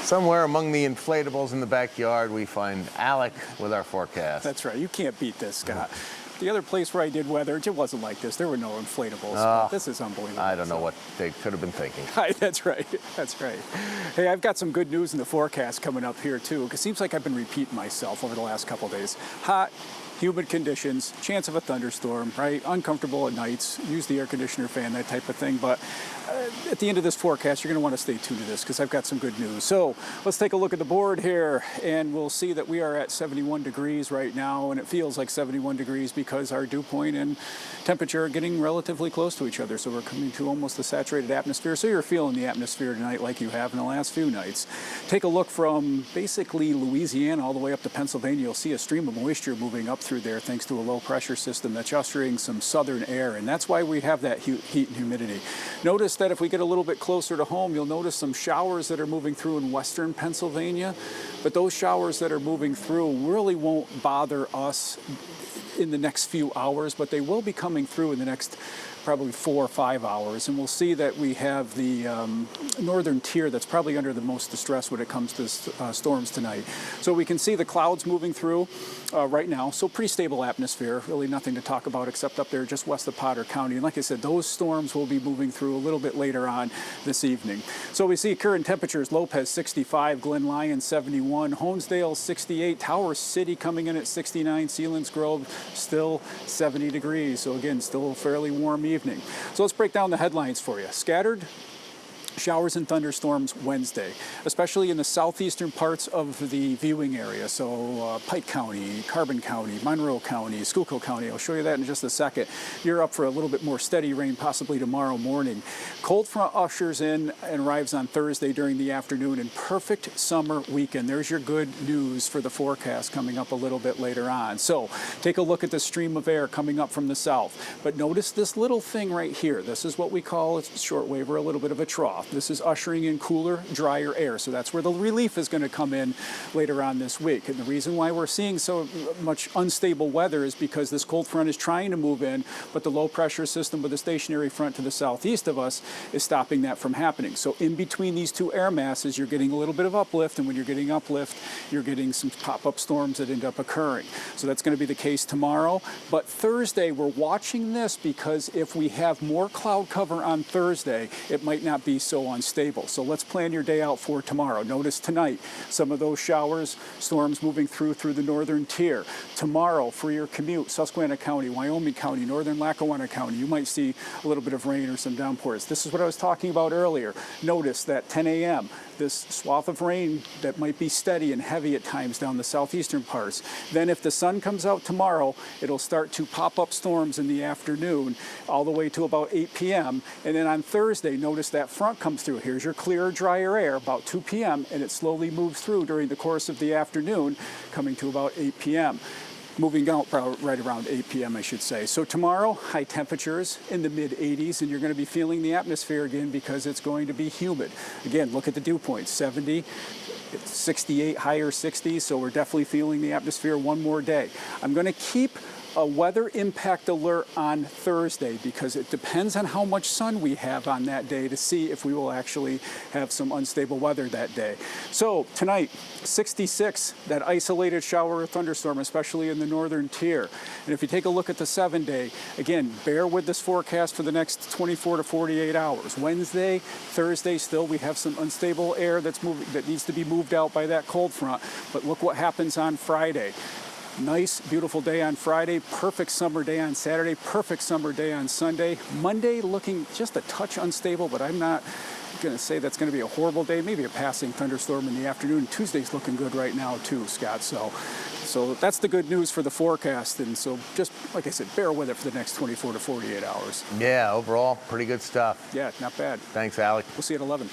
Somewhere among the inflatables in the backyard, we find Alec with our forecast. That's right. You can't beat this, Scott. The other place where I did weather, it wasn't like this. There were no inflatables. But this is unbelievable. I don't know what they could have been thinking. That's right. That's right. Hey, I've got some good news in the forecast coming up here, too. It seems like I've been repeating myself over the last couple of days. Hot, humid conditions, chance of a thunderstorm, right? Uncomfortable at nights, use the air conditioner, fan, that type of thing. But at the end of this forecast, you're going to want to stay tuned to this because I've got some good news. So let's take a look at the board here, and we'll see that we are at 71 degrees right now, and it feels like 71 degrees because our dew point and temperature are getting relatively close to each other. So we're coming to almost a saturated atmosphere. So you're feeling the atmosphere tonight like you have in the last few nights. Take a look from basically Louisiana all the way up to Pennsylvania. You'll see a stream of moisture moving up through there thanks to a low pressure system that's ushering some southern air, and that's why we have that heat and humidity. Notice that if we get a little bit closer to home, you'll notice some showers that are moving through in western Pennsylvania, but those showers that are moving through really won't bother us in the next few hours, but they will be coming through in the next probably 4 or 5 hours, and we'll see that we have the northern tier that's probably under the most distress when it comes to storms tonight. So we can see the clouds moving through right now, so pretty stable atmosphere, really nothing to talk about except up there just west of Potter County. And like I said, those storms will be moving through a little bit later on this evening. So we see current temperatures: Lopez 65, Glen Lyon 71, Honesdale 68, Tower City coming in at 69, Sealands Grove still 70 degrees. So again, still a fairly warm evening. So let's break down the headlines for you. Scattered showers and thunderstorms Wednesday, especially in the southeastern parts of the viewing area. So Pike County, Carbon County, Monroe County, Schuylkill County. I'll show you that in just a second. You're up for a little bit more steady rain possibly tomorrow morning. Cold front ushers in and arrives on Thursday during the afternoon, and perfect summer weekend. There's your good news for the forecast coming up a little bit later on. So take a look at the stream of air coming up from the south. But notice this little thing right here. This is what we call a shortwave, or a little bit of a trough. This is ushering in cooler, drier air. So that's where the relief is going to come in later on this week. And the reason why we're seeing so much unstable weather is because this cold front is trying to move in, but the low pressure system with a stationary front to the southeast of us is stopping that from happening. So in between these two air masses, you're getting a little bit of uplift, and when you're getting uplift, you're getting some pop-up storms that end up occurring. So that's going to be the case tomorrow. But Thursday, we're watching this because if we have more cloud cover on Thursday, it might not be so unstable. So let's plan your day out for tomorrow. Notice tonight, some of those showers, storms moving through the northern tier. Tomorrow, for your commute, Susquehanna County, Wyoming County, northern Lackawanna County, you might see a little bit of rain or some downpours. This is what I was talking about earlier. Notice that 10 a.m., this swath of rain that might be steady and heavy at times down the southeastern parts. Then if the sun comes out tomorrow, it'll start to pop up storms in the afternoon all the way to about 8 p.m. And then on Thursday, notice that front comes through. Here's your clearer, drier air about 2 p.m. and it slowly moves through during the course of the afternoon, coming to about 8 p.m. Moving out right around 8 p.m., I should say. So tomorrow, high temperatures in the mid-80s, and you're going to be feeling the atmosphere again because it's going to be humid. Again, look at the dew point, 70, 68, higher 60s, so we're definitely feeling the atmosphere one more day. I'm going to keep a weather impact alert on Thursday because it depends on how much sun we have on that day to see if we will actually have some unstable weather that day. So tonight, 66, that isolated shower or thunderstorm, especially in the northern tier. And if you take a look at the 7-day, again, bear with this forecast for the next 24 to 48 hours. Wednesday, Thursday, still we have some unstable air that's moving, that needs to be moved out by that cold front. But look what happens on Friday. Nice, beautiful day on Friday, perfect summer day on Saturday, perfect summer day on Sunday. Monday looking just a touch unstable, but I'm not going to say that's going to be a horrible day. Maybe a passing thunderstorm in the afternoon. Tuesday's looking good right now too, Scott. So that's the good news for the forecast. And so just, like I said, bear with it for the next 24 to 48 hours. Yeah, overall, pretty good stuff. Yeah, not bad. Thanks, Alec. We'll see you at 11.